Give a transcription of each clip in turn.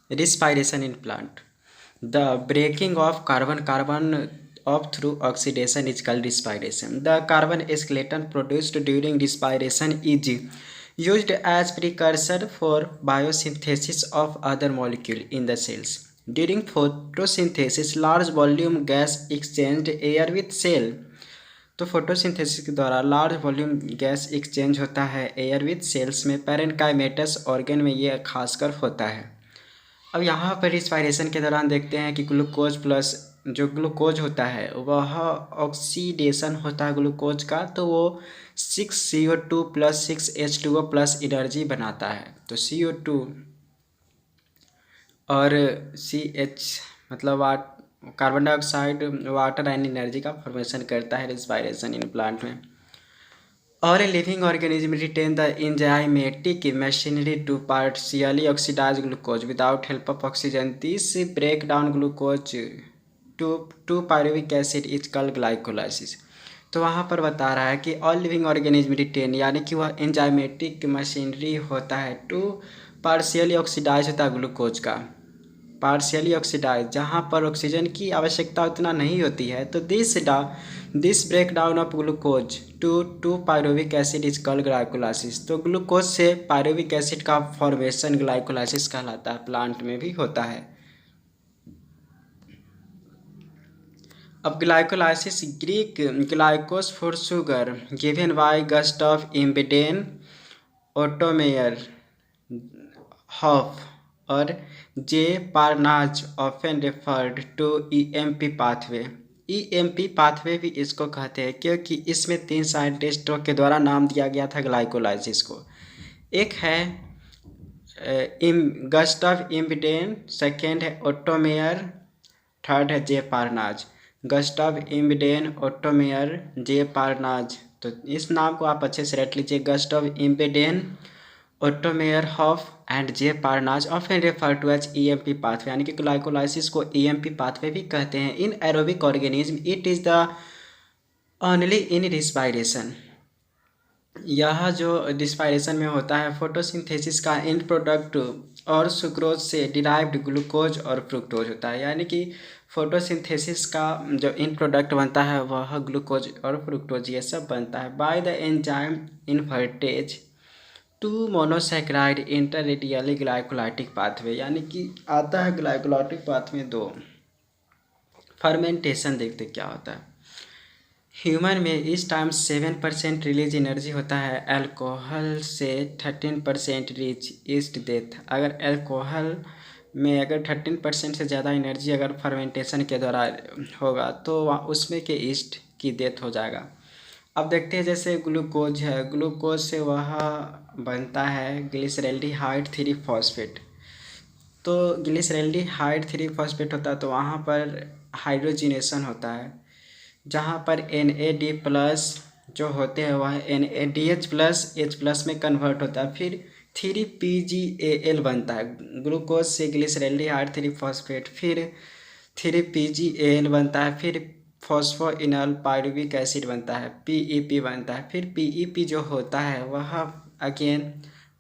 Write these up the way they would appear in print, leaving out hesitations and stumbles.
Respiration in plant. The breaking of carbon off through oxidation is called respiration. The carbon skeleton produced during respiration is used as precursor for biosynthesis of other molecules in the cells. During photosynthesis, large volume gas exchanged air with cell. तो photosynthesis के द्वारा large volume gas exchange होता है air with sales में। Parenchymatous organ में ये खासकर होता है। अब यहाँ पर रिस्पायरेशन के दौरान देखते हैं कि ग्लूकोज प्लस जो ग्लूकोज होता है वह ऑक्सीडेशन होता है ग्लूकोज का, तो वो 6CO2 plus 6H2O plus energy बनाता है। तो CO2 और CH मतलब carbon dioxide water and energy का फॉर्मेशन करता है रिस्पायरेशन इन प्लांट में। और a living organism retain the enzymatic machinery to partially oxidize glucose without help of oxygen. This break down glucose to pyruvic acid is called glycolysis. तो वहाँ पर बता रहा है कि ऑल लिविंग ऑर्गेनिज्म रिटेन यानी कि वह एंजाइमेटिक मशीनरी होता है टू पार्शियली ऑक्सीडाइज होता है ग्लूकोज का, पार्शियली ऑक्सीडाइज जहाँ पर ऑक्सीजन की आवश्यकता उतना नहीं होती है। तो this break down of glucose to pyruvic acid is called glycolysis. तो ग्लूकोज से पायरुविक एसिड का फॉर्मेशन ग्लाइकोलाइसिस कहलाता है, प्लांट में भी होता है। अब glycolysis Greek glykos for sugar given by Gustav Embden Otto Meyerhof और J Parnas often referred to EMP pathway. EMP pathway भी इसको कहते हैं क्योंकि इसमें 3 साइंटिस्टों के द्वारा नाम दिया गया था ग्लाइकोलाइसिस को। एक है गस्टफ इम्बेडेन, सेकेंड है ओटोमेयर, थर्ड है जे पार्नाज। गस्टफ इम्बेडेन, ओटोमेयर, जे पार्नाज। तो इस नाम को आप अच्छे से रट लीजिए। Gustav Embden, Otto Meyerhof and J Parnas often refer to as EMP pathway, यानी कि ग्लाइकोलाइसिस को EMP पाथवे भी कहते हैं। In aerobic organism it is the only in respiration. यह जो रिस्पायरेशन में होता है फोटोसिंथेसिस का इन प्रोडक्ट और सुक्रोज से डिराइव्ड ग्लूकोज और फ्रुक्टोज होता है, यानी कि फोटोसिंथेसिस का जो इन प्रोडक्ट बनता है वह ग्लूकोज और फ्रुक्टोज ये सब बनता है by the enzyme invertase to monosaccharide enter readily glycolytic pathway, यानी कि आता है ग्लाइकोलाइटिक पाथवे 2। फर्मेंटेशन देखते क्या होता है। ह्यूमन में इस टाइम 7% रिलीज एनर्जी होता है, अल्कोहल से 13% रीच ईस्ट डेथ। अगर अल्कोहल में अगर 13% से ज़्यादा एनर्जी अगर फर्मेंटेशन के द्वारा होगा तो उसमें के ईस्ट की डेथ हो जाएगा। अब देखते हैं जैसे ग्लूकोज है, ग्लूकोज से वह बनता है ग्लिसरैल्डिहाइड 3 फॉस्फेट। तो ग्लिसरैल्डिहाइड 3 फॉस्फेट होता है तो वहाँ पर हाइड्रोजिनेशन होता है, जहाँ पर NAD प्लस जो होते हैं वह NADH प्लस H+ में कन्वर्ट होता है, फिर 3PgAl बनता है। ग्लूकोज से ग्लिसरैल्डिहाइड 3 फॉस्फेट, फिर 3PgAl बनता है, फिर फॉस्फोइनल पायरुविक एसिड बनता है, PEP बनता है, फिर PEP जो होता है वह अगेन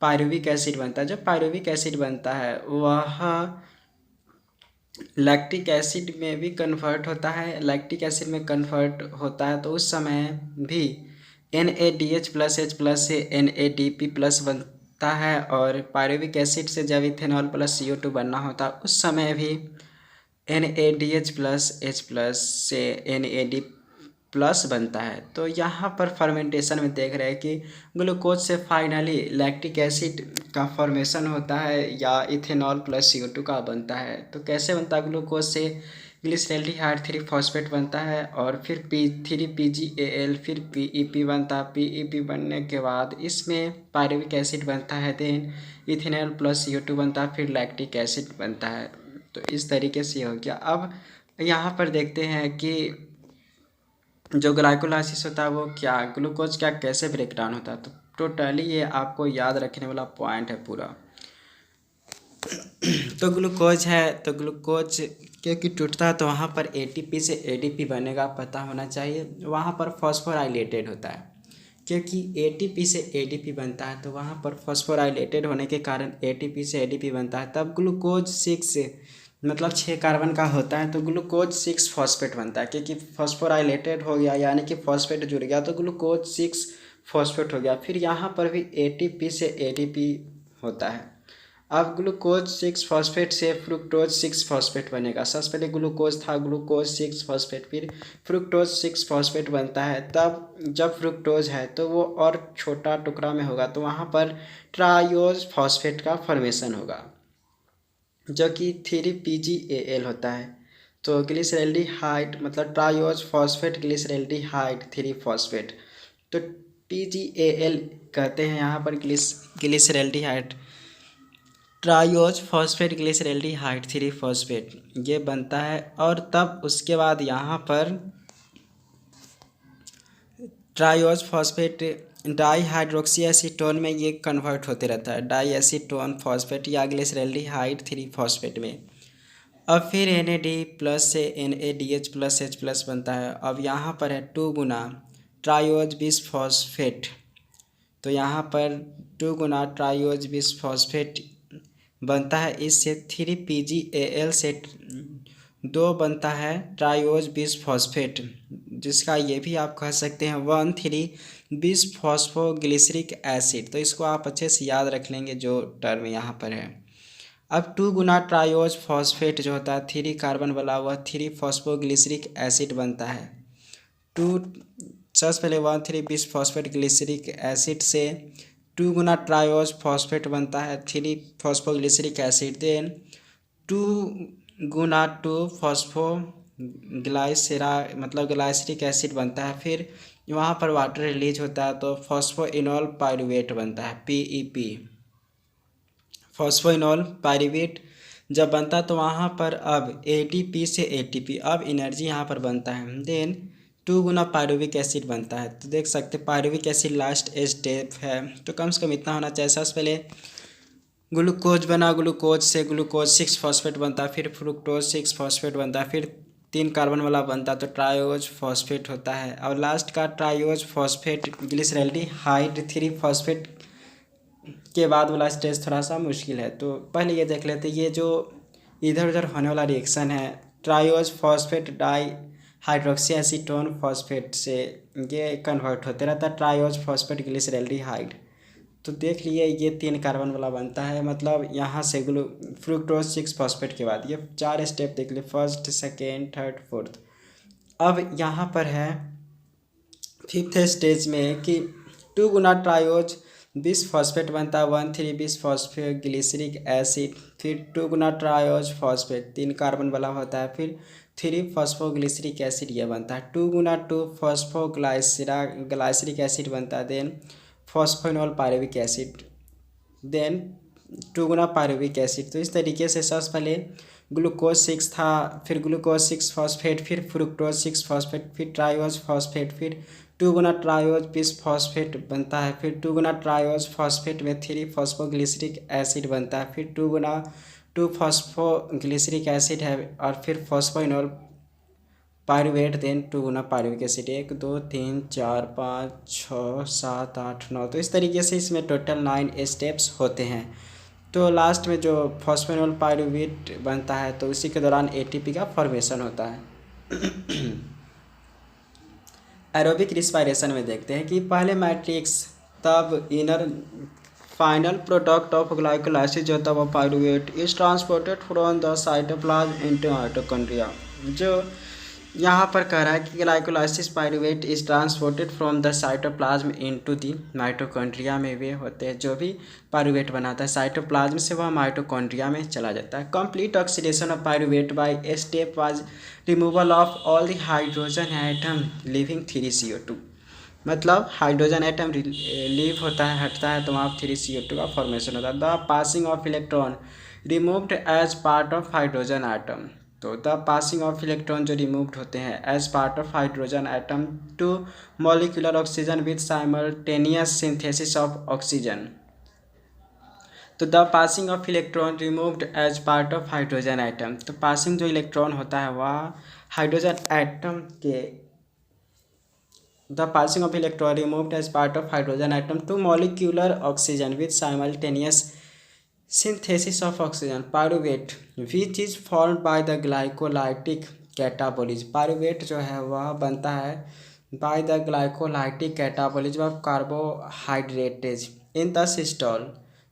पायरुविक एसिड बनता है। जब पायरुविक एसिड बनता है वह लैक्टिक एसिड में भी कन्वर्ट होता है, लैक्टिक एसिड में कन्वर्ट होता है तो उस समय भी NADH प्लस H+ से NADP प्लस बनता है, और पायरुविक एसिड से जब इथेनॉल प्लस CO2 बनना होता है उस समय भी NADH प्लस H+ से NAD प्लस बनता है। तो यहाँ पर फर्मेंटेशन में देख रहे हैं कि ग्लूकोज से फाइनली लैक्टिक एसिड का फॉर्मेशन होता है या इथेनॉल प्लस CO2 का बनता है। तो कैसे बनता है, ग्लूकोज से ग्लिसरैल्डिहाइड 3 फॉस्फेट बनता है और फिर 3PgAl, फिर PEP बनता है। PEP बनने के बाद इसमें पायरुविक एसिड बनता है, देन इथेनॉल प्लस CO2 बनता है, फिर लैक्टिक एसिड बनता है। तो इस तरीके से हो गया। अब यहाँ पर देखते हैं कि जो ग्लाइकोलाइसिस होता है वो क्या, ग्लूकोज क्या कैसे ब्रेक डाउन होता है। तो टोटली ये आपको याद रखने वाला पॉइंट है पूरा। तो ग्लूकोज है तो ग्लूकोज क्योंकि टूटता है तो वहाँ पर ATP से ADP बनेगा, पता होना चाहिए। वहाँ पर फॉस्फोराइलेटेड होता है, क्योंकि एटीपी से एडीपी बनता है, तो वहाँ पर फॉस्फोराइलेटेड होने के कारण एटीपी से एडीपी बनता है। तब ग्लूकोज 6 मतलब 6 कार्बन का होता है, तो ग्लूकोज 6 फॉस्फेट बनता है, क्योंकि फॉस्फोराइलेटेड हो गया यानी कि फॉस्फेट जुड़ गया, तो ग्लूकोज 6 फॉस्फेट हो गया। फिर यहाँ पर भी एटीपी से एडीपी होता है। अब ग्लूकोज 6 फॉस्फेट से फ्रुक्टोज 6 फॉस्फेट बनेगा। सबसे पहले ग्लूकोज था, ग्लूकोज 6 फॉस्फेट, फिर फ्रुक्टोज 6 फॉस्फेट बनता है। तब जब फ्रुक्टोज है तो वो और छोटा टुकड़ा में होगा, तो वहाँ पर ट्रायोज फॉस्फेट का फॉर्मेशन होगा, जो कि 3PgAl होता है। तो ग्लिसरैल्डिहाइड मतलब ट्रायोज फॉस्फेट ग्लिसरैल्डिहाइड 3 फॉस्फेट, तो PgAl कहते हैं यहाँ पर ग्लिसरैल्डिहाइड ट्रायोज फॉस्फेट ग्लिसरैल्डिहाइड 3 फॉस्फेट ये बनता है। और तब उसके बाद यहाँ पर ट्रायोज फॉस्फेट डाईहाइड्रोक्सी एसीटोन में ये कन्वर्ट होते रहता है, डाई एसीटोन फॉस्फेट या ग्लिसरैल्डिहाइड 3 फॉस्फेट में। अब फिर NAD+ से NADH+H+ बनता है। अब यहाँ पर है 2 गुना ट्रायोज बिसफॉस्फेट, तो यहाँ पर 2 गुना ट्रायोज बिसफॉस्फेट बनता है। इससे 3PgAl से 2 बनता है ट्रायोज बिसफॉस्फेट, जिसका ये भी आप कह सकते हैं 1,3 बिसफॉस्फोग्लिसरिक एसिड। तो इसको आप अच्छे से याद रख लेंगे जो टर्म यहाँ पर है। अब 2 गुना ट्रायोज फॉस्फेट जो होता है 3 कार्बन वाला, वह 3 फॉस्फोग्लिसरिक एसिड बनता है। सबसे पहले 1,3 बिसफॉस्फेट ग्लिसरिक एसिड से 2 गुना ट्रायोज फॉस्फेट बनता है 3 फॉस्फोग्लिसरिक एसिड, देन 2 गुना 2 फॉस्फो ग्लाइसेरा मतलब ग्लाइसरिक एसिड बनता है। फिर वहाँ पर वाटर रिलीज होता है, तो फॉस्फोइनॉल पायरुवेट बनता है PEP। फॉस्फोइनॉल पायरुवेट जब बनता है तो वहाँ पर अब ADP से ATP अब एनर्जी यहाँ पर बनता है। देन 2 गुना पायरुविक एसिड बनता है। तो देख सकते पायरुविक एसिड लास्ट स्टेप है, तो कम से कम इतना होना चाहिए। सबसे पहले ग्लूकोज बना, ग्लूकोज से ग्लूकोज 6 फॉस्फेट बनता है, फिर फ्रुक्टोज 6 फॉस्फेट बनता है, फिर 3 कार्बन वाला बनता है, तो ट्रायोज फॉस्फेट होता है। और लास्ट का ट्रायोज फॉस्फेट ग्लिसरैल्डिहाइड 3 फॉस्फेट के बाद वाला स्टेज थोड़ा सा मुश्किल है, तो पहले ये देख लेते हैं। ये जो इधर उधर होने वाला रिएक्शन है triose phosphate di hydroxy acetone phosphate से ये कन्वर्ट होते रहता है ट्रायोज फॉस्फेट ग्लिसरैल्डिहाइड। तो देख लिए ये 3 कार्बन वाला बनता है, मतलब यहाँ से फ्रुक्टोज 6 फॉस्फेट के बाद ये 4 स्टेप देख लिए, फर्स्ट सेकेंड थर्ड फोर्थ। अब यहाँ पर है 5th स्टेज में कि 2 गुना ट्रायोज बिसफॉस्फेट बनता है 1,3 बिसफॉस्फेट ग्लिसरिक एसिड, फिर 2 गुना ट्रायोज फॉस्फेट 3 कार्बन वाला होता है, फिर 3 फॉस्फोग्लिसरिक एसिड ये बनता है। 2 गुना 2 फॉस्फोग्लाइसरिक एसिड बनता है, then phosphoenol pyruvic acid, then 2 गुना पायरुविक एसिड। तो इस तरीके से सबसे पहले ग्लूकोज 6 था, फिर ग्लूकोज 6 फॉस्फेट, फिर फ्रुक्टोज 6 फॉस्फेट, फिर ट्रायोज फॉस्फेट, फिर 2 गुना ट्रायोज बिसफॉस्फेट बनता है, फिर 2 गुना ट्रायोज फॉस्फेट में 3 फॉस्फोग्लिसरिक एसिड बनता है, फिर 2 गुना 2 फॉस्फोग्लिसरिक एसिड है, और फिर फॉस्फोइनॉल पायरुवेट, देन 2 गुना पायरुविक एसिड। 1 2 3 4 5 6 7 8 9, तो इस तरीके से इसमें टोटल 9 स्टेप्स होते हैं। तो लास्ट में जो फॉस्फोइनॉल पायरुवेट बनता है तो उसी के दौरान ATP का फॉर्मेशन होता है। एरोबिक रिस्पायरेशन में देखते हैं कि पहले मैट्रिक्स, तब inner final product of glycolysis जो होता है वो pyruvate is transported from the cytoplasm into mitochondria. जो यहाँ पर कह रहा है कि glycolysis pyruvate is transported from the cytoplasm into the mitochondria में वे होते हैं। जो भी पायरुवेट बनाता है साइटोप्लाज्म से वह माइटोकॉन्ड्रिया में चला जाता है। Complete oxidation of pyruvate by a step was removal of all the hydrogen atom leaving 3CO2। मतलब हाइड्रोजन एटम लीव होता है, हटता है, तो वहाँ 3CO2 का फॉर्मेशन होता है। The passing of electron removed as part of hydrogen atom. तो द पासिंग ऑफ इलेक्ट्रॉन जो रिमूव्ड होते हैं as part of hydrogen atom to molecular oxygen with simultaneous synthesis of oxygen. तो the passing of electron removed as part of hydrogen atom. तो passing जो electron होता है वह हाइड्रोजन एटम के the passing of electron removed as part of hydrogen atom to molecular oxygen with simultaneous synthesis of oxygen. Pyruvate which is formed by the glycolytic catabolism. Pyruvate जो है वह बनता है by the glycolytic catabolism of carbohydrates in the systole.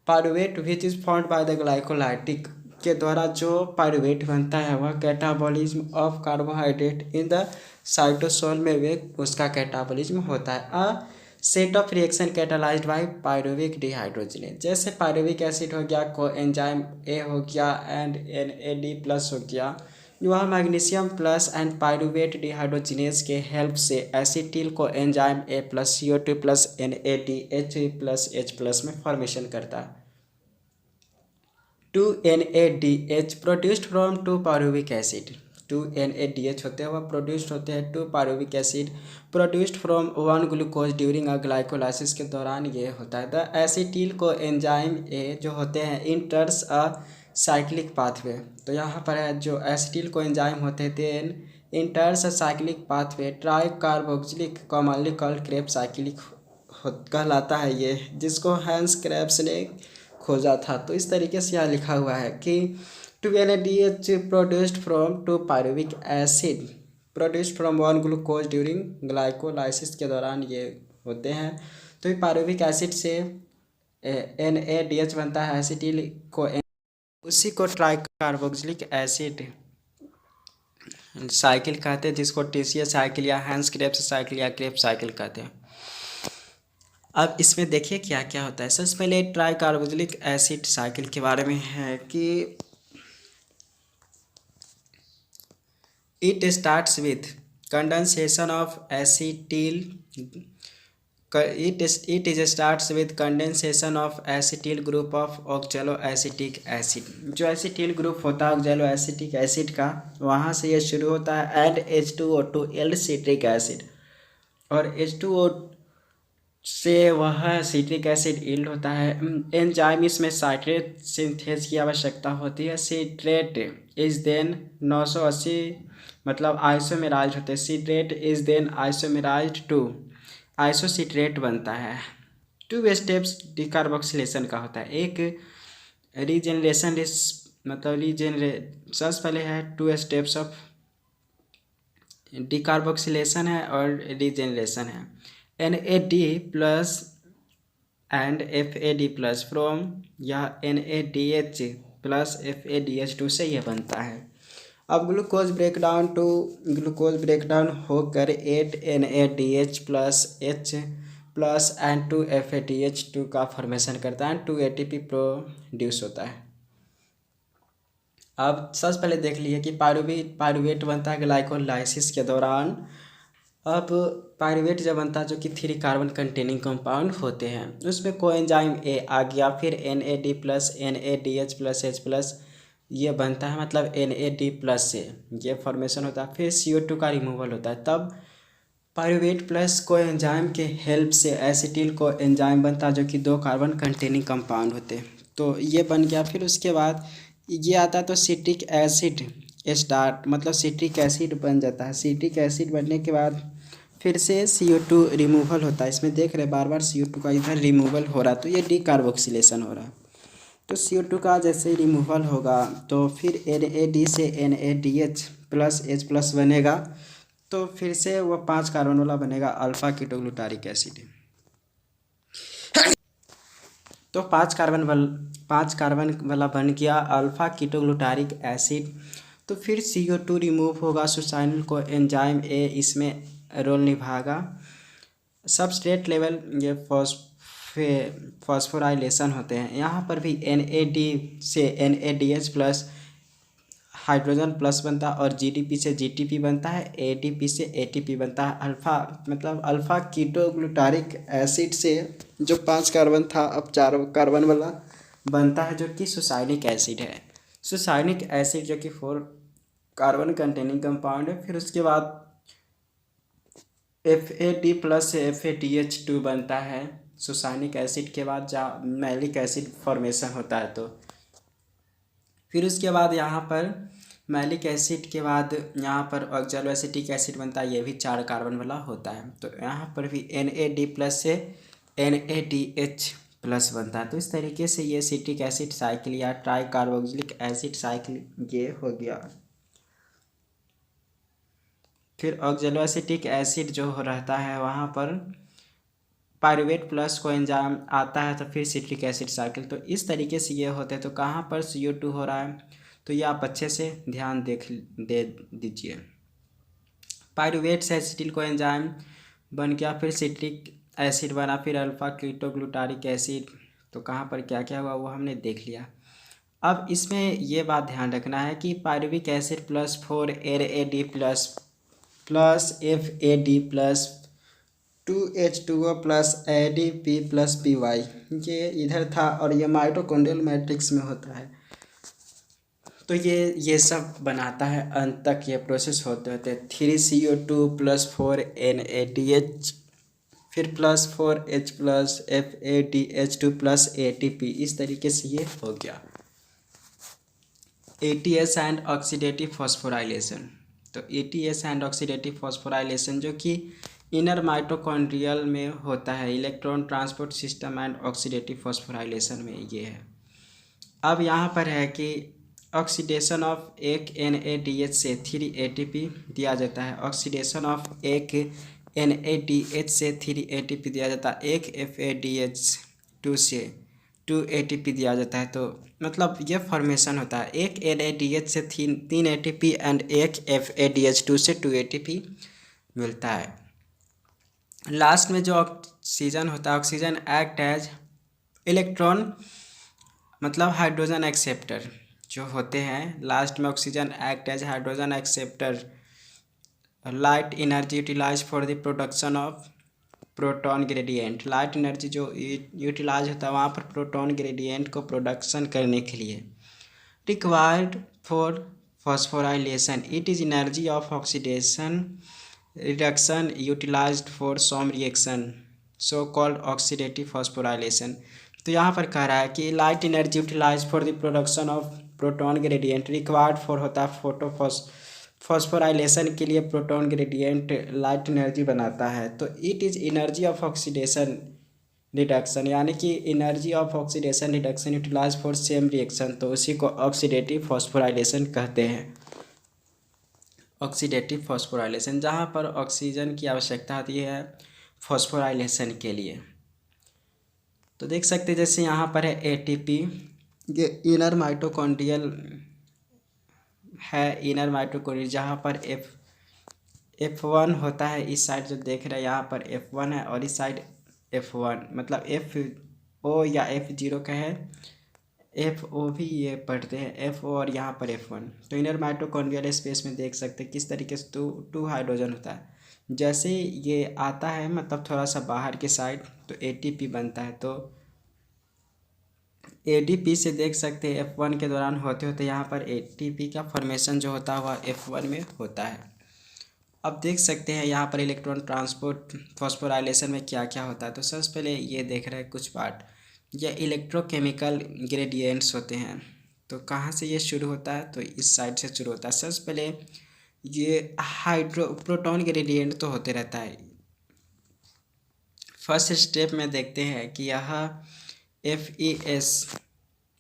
Pyruvate which is formed by the glycolytic के द्वारा जो pyruvate बनता है वह catabolism of carbohydrate in the cytosol में वे उसका कैटाबॉलिज्म होता है। Set of reaction catalysed by pyruvic dehydrogenase, जैसे पायरुविक एसिड हो गया, कोएंजाइम ए हो गया एंड NAD+ हो गया, वह magnesium plus and pyruvate dehydrogenase के हेल्प से acetyl coenzyme A+ CO2+ NADH+H+ में फॉर्मेशन करता है। 2NADH produced from 2 pyruvic acid. 2NADH होते हैं वह प्रोड्यूस्ड होते हैं 2 pyruvic acid produced from 1 glucose during a glycolysis के दौरान ये होता है। द एसिटिल को एंजाइम ए जो होते हैं इंटर्स अ साइक्लिक पाथवे, तो यहाँ पर है जो एसिटिल को एंजाइम होते हैं then enters a cyclic pathway tricarboxylic commonly called Kreb cyclic कहलाता है ये, जिसको हैंस क्रेब्स ने खोजा था। तो इस तरीके से यहाँ लिखा हुआ है कि 2NADH produced from 2 pyruvic acid produced from 1 glucose during glycolysis के दौरान ये होते हैं। तो ये पायरुविक एसिड से NADH बनता है, एसिटिल को उसी को ट्राई कार्बोक्सिलिक एसिड साइकिल कहते हैं, जिसको TCA साइकिल या हैंस क्रेब्स साइकिल या क्रेब साइकिल कहते हैं। अब इसमें देखिए क्या क्या होता है। सबसे पहले ट्राई कार्बोक्सिलिक एसिड साइकिल के बारे में है कि it starts with condensation of acetyl it starts with condensation of acetyl group of oxaloacetic acid। जो एसिटिल ग्रुप होता है ऑक्जेलोएसिटिक एसिड का, वहाँ से ये शुरू होता है and H2O2 L citric acid, और H2O से वह सिट्रिक एसिड यील्ड होता है। एंजाइम इसमें साइट्रेट सिंथेज की आवश्यकता होती है। सिट्रेट इज देन 980 मतलब आइसोमेराइज्ड होते हैं। Citrate is then isomerised to isocitrate बनता है। 2 स्टेप्स डिकार्बोक्सिलेशन का होता है। एक रीजेनरेशन मतलब सबसे पहले है 2 स्टेप्स ऑफ डिकार्बोक्सिलेशन है और रीजेनरेशन है। NAD+ एंड FAD+ फ्रॉम या NADH+ FADH2 से यह बनता है। अब ग्लूकोज ब्रेकडाउन होकर 8 NADH+H+ एंड 2 FADH2 का फॉर्मेशन करता है, 2 ATP प्रोड्यूस होता है। अब सबसे पहले देख लिए कि पायरुवेट बनता है ग्लाइकोलाइसिस के दौरान। अब पायरुवेट जब बनता है जो कि 3 कार्बन कंटेनिंग कंपाउंड होते हैं, उसमें कोएंजाइम ए आ गया, फिर NAD+ NADH+H+ ये बनता है, मतलब NAD+ से ये फॉर्मेशन होता है, फिर CO2 का रिमूवल होता है। तब पायरुवेट प्लस कोएंजाइम के हेल्प से एसिटिल को एंजाइम बनता है जो कि 2 कार्बन कंटेनिंग कंपाउंड होते हैं। तो ये बन गया। फिर उसके बाद ये आता है तो सिट्रिक एसिड स्टार्ट मतलब सिट्रिक एसिड बन जाता है। सिट्रिक एसिड बनने के बाद फिर से CO2 रिमूवल होता है। इसमें देख रहे बार बार CO2 का इधर रिमूवल हो रहा है, तो ये डिकार्बोक्सिलेशन हो रहा है। तो CO2 का जैसे रिमूवल होगा तो फिर NAD से NADH+H+ बनेगा, तो फिर से वो 5 कार्बन वाला बनेगा अल्फा कीटोग्लूटारिक एसिड। तो 5 कार्बन वाला बन गया अल्फा कीटोग्लूटारिक एसिड। तो फिर CO2 रिमूव होगा, सुसाइनिल को एंजाइम ए इसमें रोल निभाएगा। सबस्ट्रेट लेवल ये फॉस्फोराइलेशन होते हैं। यहाँ पर भी NAD से NADH+ हाइड्रोजन प्लस बनता है, और GDP से GTP बनता है, ADP से ATP बनता है। अल्फा कीटोग्लूटारिक एसिड से जो 5 कार्बन था अब 4 कार्बन वाला बनता है जो कि सुसाइनिक एसिड है। सुसाइनिक एसिड जो कि 4 कार्बन कंटेनिंग कंपाउंड है। फिर उसके बाद FAD+ से FADH2 बनता है। सुसाइनिक एसिड के बाद मैलिक एसिड फॉर्मेशन होता है। तो फिर उसके बाद यहाँ पर मैलिक एसिड के बाद यहाँ पर ऑक्सैलोएसिटिक एसिड बनता है, ये भी 4 कार्बन वाला होता है। तो यहाँ पर भी NAD+ से NADH+ बनता है। तो इस तरीके से ये सिट्रिक एसिड साइकिल या ट्राई कार्बोक्सिलिक एसिड साइकिल ये हो गया। फिर ऑक्सैलोएसिटिक एसिड जो रहता है वहाँ पर पायरुवेट प्लस को एंजाइम आता है तो फिर सिट्रिक एसिड साइकिल। तो इस तरीके से ये होते हैं। तो कहाँ पर CO2 हो रहा है, तो ये आप अच्छे से ध्यान दे दीजिए। पायरुवेट से एसिटिल को एंजाइम बन गया, फिर सिट्रिक एसिड बना, फिर अल्फा कीटोग्लूटारिक एसिड। तो कहाँ पर क्या क्या हुआ वो हमने देख लिया। अब इसमें ये बात ध्यान रखना है कि pyruvic acid +4 NAD+ FAD+ 2H2O+ ADP+PY ये इधर था और ये माइटोकॉन्ड्रियल मैट्रिक्स में होता है। तो ये सब बनाता है, अंत तक ये प्रोसेस होते होते 3CO2 +4 NADH फिर +4H+ FADH2+ ATP। इस तरीके से ये हो गया। ATS and oxidative phosphorylation. तो ATS एंड ऑक्सीडेटिव फॉस्फोराइलेशन जो कि इनर माइटोकॉन्ड्रियल में होता है, electron transport system and oxidative phosphorylation में ये है। अब यहाँ पर है कि ऑक्सीडेशन ऑफ एक NADH से 3 ATP दिया जाता है, ऑक्सीडेशन ऑफ एक NADH से 3 ATP दिया जाता है, एक FADH2 से 2 ATP दिया जाता है। तो मतलब ये फॉर्मेशन होता है, एक NADH से 3 ATP एंड एक FADH2 से 2 ATP मिलता है। लास्ट में जो ऑक्सीजन होता है, ऑक्सीजन एक्ट एज इलेक्ट्रॉन मतलब हाइड्रोजन एक्सेप्टर जो होते हैं। लास्ट में oxygen act as hydrogen acceptor, light energy utilise for the production of proton gradient. Light energy जो यूटिलाइज होता है वहाँ पर प्रोटॉन ग्रेडियंट को प्रोडक्शन करने के लिए required for phosphorylation. It is energy of oxidation reduction utilised for some reaction so called oxidative phosphorylation. तो यहाँ पर कह रहा है कि light energy utilise for the production of proton gradient required for होता है फॉस्फोराइलेशन के लिए प्रोटॉन ग्रेडियंट लाइट एनर्जी बनाता है। तो it is energy of oxidation reduction, यानी कि energy of oxidation reduction utilise for same reaction, तो उसी को ऑक्सीडेटिव फॉस्फोराइलेशन कहते हैं। ऑक्सीडेटिव फॉस्फोराइलेशन जहाँ पर ऑक्सीजन की आवश्यकता होती है फॉस्फोराइलेशन के लिए। तो देख सकते हैं जैसे यहाँ पर है ATP, ये इनर माइटोकॉन्ड्रियल है, इनर माइटोकॉन्ड्रियल जहाँ पर F1 होता है। इस साइड जो देख रहे हैं यहाँ पर F1 है और इस साइड F1 मतलब FO या F0 का है, FO भी ये पढ़ते हैं, FO और यहाँ पर F1। तो इनर माइटोकॉन्ड्रियल स्पेस में देख सकते हैं किस तरीके से टू हाइड्रोजन होता है। जैसे ये आता है मतलब थोड़ा सा बाहर के साइड तो ATP बनता है। तो ADP से देख सकते हैं F1 के दौरान होते होते यहाँ पर ATP का फॉर्मेशन जो होता है वह F1 में होता है। अब देख सकते हैं यहाँ पर इलेक्ट्रॉन ट्रांसपोर्ट फॉस्फोराइलेशन में क्या क्या होता है। तो सबसे पहले ये देख रहे हैं कुछ पार्ट, ये इलेक्ट्रोकेमिकल ग्रेडियंट्स होते हैं। तो कहाँ से ये शुरू होता है, तो इस साइड से शुरू होता है। सबसे पहले ये प्रोटॉन ग्रेडियंट तो होते रहता है। फर्स्ट स्टेप में देखते हैं कि यह FeS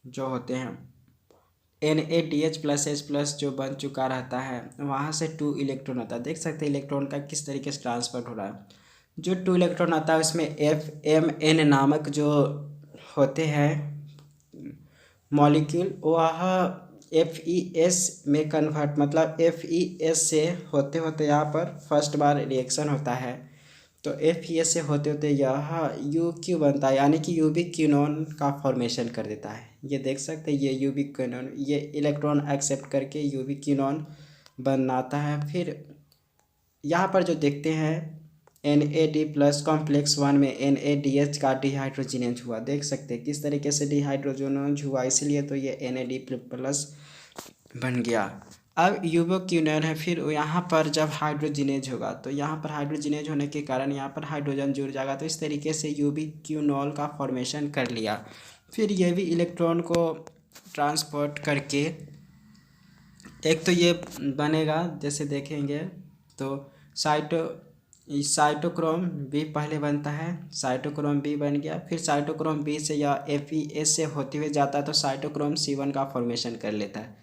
जो होते हैं NADH+H+ जो बन चुका रहता है वहाँ से 2 इलेक्ट्रॉन आता है। देख सकते हैं इलेक्ट्रॉन का किस तरीके से ट्रांसफर हो रहा है। जो 2 इलेक्ट्रॉन आता है उसमें FMN नामक जो होते हैं मॉलिक्यूल, वह FeS में कन्वर्ट मतलब FeS से होते होते यहाँ पर फर्स्ट बार रिएक्शन होता है। तो FeS से होते होते यह UQ बनता है, यानी कि यूबिक क्विनोन का फॉर्मेशन कर देता है। ये देख सकते हैं ये यूबिक क्विनोन, ये इलेक्ट्रॉन एक्सेप्ट करके यूबिक क्विनोन बनाता है। फिर यहाँ पर जो देखते हैं NAD+ कॉम्प्लेक्स 1 में NADH का डिहाइड्रोजिनेज हुआ। देख सकते हैं किस तरीके से डिहाइड्रोजिनेज हुआ, इसलिए तो ये NAD+ बन गया। अब यूबिक्विनोन है, फिर यहाँ पर जब हाइड्रोजिनेज होगा तो यहाँ पर हाइड्रोजिनेज होने के कारण यहाँ पर हाइड्रोजन जुड़ जाएगा। तो इस तरीके से यूबिक्विनोल का फॉर्मेशन कर लिया। फिर ये भी इलेक्ट्रॉन को ट्रांसपोर्ट करके एक तो ये बनेगा, जैसे देखेंगे तो साइटोक्रोम बी पहले बनता है, साइटोक्रोम बी बन गया, फिर साइटोक्रोम बी से या एफईएस से होते हुए जाता है तो साइटोक्रोम C1 का फॉर्मेशन कर लेता है।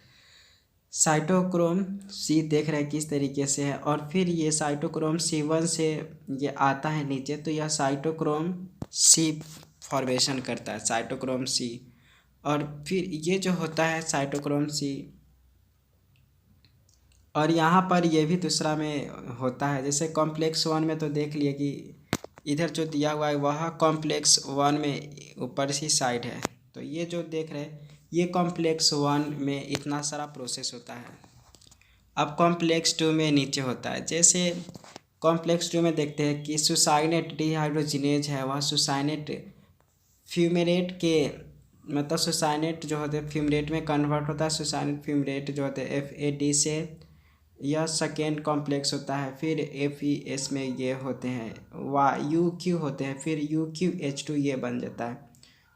साइटोक्रोम सी देख रहे हैं किस तरीके से है, और फिर ये साइटोक्रोम C1 से ये आता है नीचे तो यह साइटोक्रोम सी फॉर्मेशन करता है, साइटोक्रोम सी। और फिर ये जो होता है साइटोक्रोम सी, और यहाँ पर ये भी दूसरा में होता है। जैसे कॉम्प्लेक्स वन में तो देख लिए कि इधर जो दिया हुआ है वह कॉम्प्लेक्स वन में ऊपर सी साइड है, तो ये जो देख रहे हैं ये कॉम्प्लेक्स वन में इतना सारा प्रोसेस होता है। अब कॉम्प्लेक्स टू में नीचे होता है। जैसे कॉम्प्लेक्स टू में देखते हैं कि सुसाइनेट डिहाइड्रोजिनेज है, वह सुसाइनेट फ्यूमेरेट के मतलब सुसाइनेट जो होते हैं फ्यूमरेट में कन्वर्ट होता है। सुसाइनेट फ्यूमरेट जो होते हैं FAD से यह सेकेंड कॉम्प्लेक्स होता है। फिर FES में ये होते हैं UQ होते हैं, फिर UQH2 ये बन जाता है।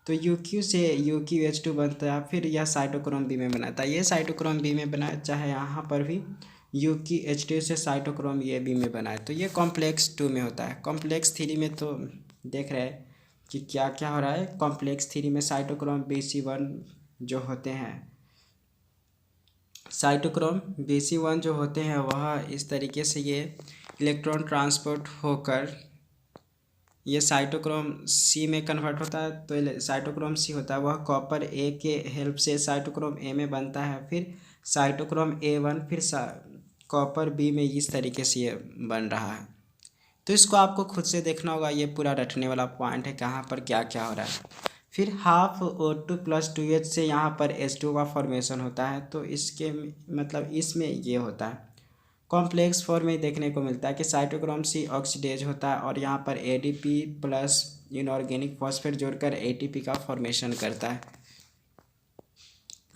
तो UQ से UQH2 बनता है, फिर यह साइटोक्रोम बी में बनाता है। ये साइटोक्रोम बी में बनाया, चाहे यहाँ पर भी UQH2 से साइटोक्रोम ये बी में बनाए, तो ये कॉम्प्लेक्स टू में होता है। कॉम्प्लेक्स थ्री में तो देख रहे हैं कि क्या क्या हो रहा है। कॉम्प्लेक्स थ्री में साइटोक्रोम BC1 जो होते हैं, साइटोक्रोम BC1 जो होते हैं वह इस तरीके से ये इलेक्ट्रॉन ट्रांसपोर्ट होकर ये साइटोक्रोम सी में कन्वर्ट होता है। तो साइटोक्रोम सी होता है वह कॉपर ए के हेल्प से साइटोक्रोम ए में बनता है, फिर साइटोक्रोम A1, फिर कॉपर बी में इस तरीके से ये बन रहा है। तो इसको आपको खुद से देखना होगा, ये पूरा रटने वाला पॉइंट है कहाँ पर क्या क्या हो रहा है। फिर हाफ O2 + 2H से यहाँ पर H2 का फॉर्मेशन होता है, तो इसके मतलब इसमें ये होता है। कॉम्प्लेक्स फॉर्म में देखने को मिलता है कि साइटोक्रोम सी ऑक्सीडेज होता है और यहाँ पर ADP प्लस इनऑर्गेनिक फॉस्फेट जोड़कर ATP का फॉर्मेशन करता है।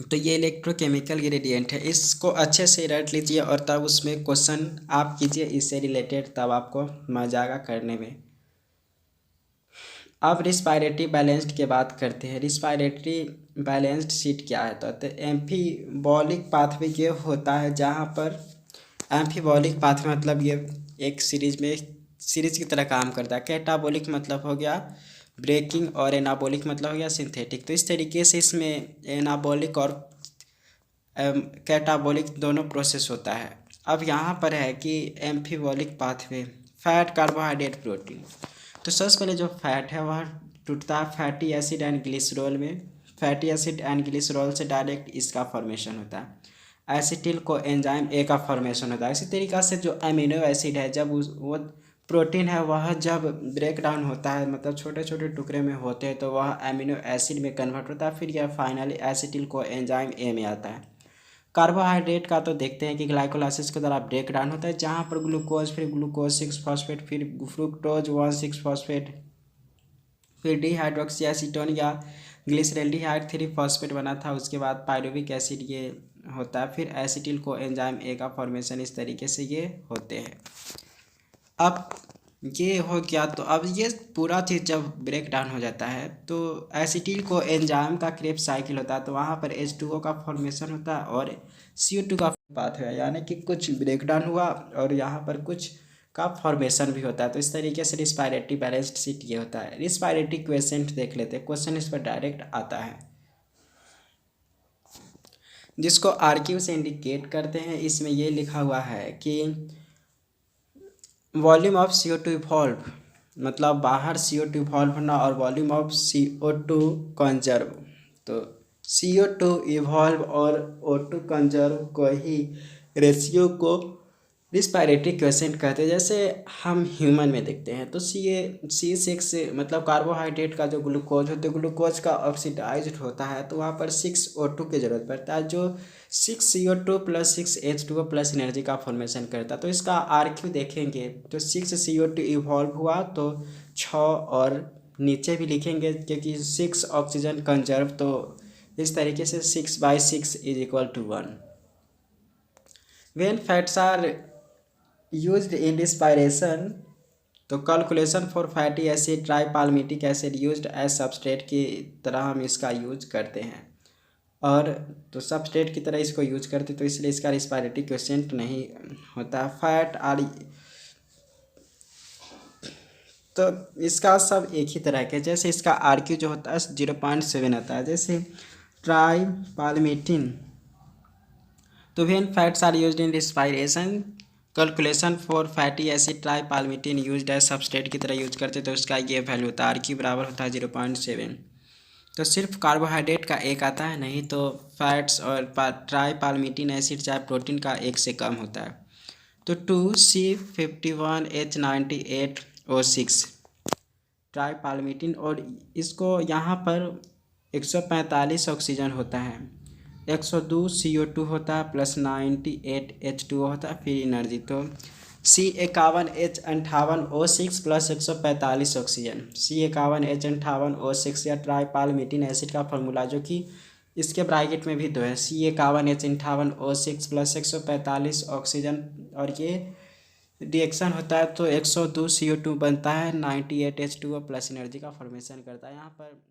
तो ये इलेक्ट्रोकेमिकल ग्रेडियंट है, इसको अच्छे से रट लीजिए और तब उसमें क्वेश्चन आप कीजिए इससे रिलेटेड, तब आपको मजा आएगा करने में। अब रिस्पायरेटरी बैलेंस्ड की बात करते हैं। रिस्पायरेटरी बैलेंस्ड शीट क्या है? तो एम्फीबॉलिक पाथवे ये होता है जहाँ पर एम्फीबॉलिक पाथवे मतलब ये एक सीरीज की तरह काम करता है। कैटाबॉलिक मतलब हो गया ब्रेकिंग और एनाबॉलिक मतलब हो गया सिंथेटिक। तो इस तरीके से इसमें एनाबॉलिक और कैटाबॉलिक दोनों प्रोसेस होता है। अब यहाँ पर है कि amphibolic pathway fat, carbohydrate, protein. तो सबसे पहले जो फैट है वह टूटता है फैटी एसिड एंड ग्लिसरॉल में। फैटी एसिड एंड ग्लिसरॉल से डायरेक्ट इसका फॉर्मेशन होता है। एसिटिल को एंजाइम ए का फॉर्मेशन होता है। इसी तरीक़ा से जो अमीनो एसिड है जब वो प्रोटीन है वह जब ब्रेक डाउन होता है मतलब छोटे छोटे टुकड़े में होते हैं तो वह अमीनो एसिड में कन्वर्ट होता है, फिर यह फाइनली एसिटिल को एंजाइम ए में आता है। कार्बोहाइड्रेट का तो देखते हैं कि ग्लाइकोलाइसिस के द्वारा ब्रेक डाउन होता है जहाँ पर ग्लूकोज, फिर ग्लूकोज 6 फॉस्फेट, फिर फ्रुक्टोज 1,6 फॉस्फेट, फिर डिहाइड्रोक्सी एसीटोन या ग्लिसरल्डिहाइड 3 फॉस्फेट बना था। उसके बाद पायरुविक एसिड ये होता है, फिर एसिटिल को एंजाइम ए का फॉर्मेशन इस तरीके से ये होते हैं। अब ये हो गया, तो अब ये पूरा चीज़ जब ब्रेक डाउन हो जाता है तो एसिटिल को एंजाइम का क्रेब्स साइकिल होता है, तो वहाँ पर H2O का फॉर्मेशन होता है और CO2 का पाथ है, यानी कि कुछ ब्रेक डाउन हुआ और यहाँ पर कुछ का फॉर्मेशन भी होता है। तो इस तरीके से रिस्पायरेटरी बैलेंस्ड शीट ये होता है। रिस्पायरेटरी क्वेश्चन देख लेते हैं, क्वेश्चन इस पर डायरेक्ट आता है जिसको RQ से इंडिकेट करते हैं। इसमें ये लिखा हुआ है कि वॉल्यूम ऑफ CO2 इवॉल्व मतलब बाहर CO2 इवॉल्व होना और वॉल्यूम ऑफ CO2 कंजर्व। तो CO2 इवॉल्व और O2 कंजर्व को ही रेशियो को रिस्पायरेटरी क्वेश्चन कहते हैं। जैसे हम ह्यूमन में देखते हैं तो C6 मतलब कार्बोहाइड्रेट का जो ग्लूकोज होता है, ग्लूकोज का ऑक्सीडाइज्ड होता है तो वहाँ पर 6O2 की ज़रूरत पड़ता है जो 6CO2 + 6H2O प्लस एनर्जी का फॉर्मेशन करता है। तो इसका RQ देखेंगे तो 6CO2 इवॉल्व हुआ तो 6 और नीचे भी लिखेंगे क्योंकि 6 ऑक्सीजन कंजर्व, तो इस तरीके से 6/6 = 1। When fats are used in respiration तो calculation for fatty acid tripalmitic acid used as substrate की तरह हम इसका यूज करते हैं। और तो सबस्ट्रेट की तरह इसको यूज करते, तो इसलिए इसका रिस्पायरेटरी क्वेश्चन नहीं होता। फैट आर, तो इसका सब एक ही तरह के, जैसे इसका आर क्यू जो होता है 0.7 आता है। जैसे ट्राई पालमेटिन, तो when fats are used in respiration calculation for fatty acid tripalmitin used as substrate की तरह यूज करते, तो उसका ये वैल्यू होता है, आर क्यू बराबर होता है 0.7। तो सिर्फ कार्बोहाइड्रेट का एक आता है, नहीं तो फैट्स और ट्राई पालमेटिन एसिड चाहे प्रोटीन का एक से कम होता है। तो 2C51H98O6 ट्राई पालमेटिन, और इसको यहाँ पर 145 ऑक्सीजन होता है, 102 CO2 होता है, प्लस 98 H2O होता है, फिर एनर्जी। तो C51H58O6 प्लस 145 ऑक्सीजन, C51H58O6 या ट्राईपालमेटिन एसिड का फॉर्मूला, जो कि इसके ब्रैकेट में भी तो है, C51H58O6 प्लस 145 ऑक्सीजन, और ये रिएक्शन होता है तो 102 CO2 बनता है, 98 H2O प्लस एनर्जी का फॉर्मेशन करता है। यहाँ पर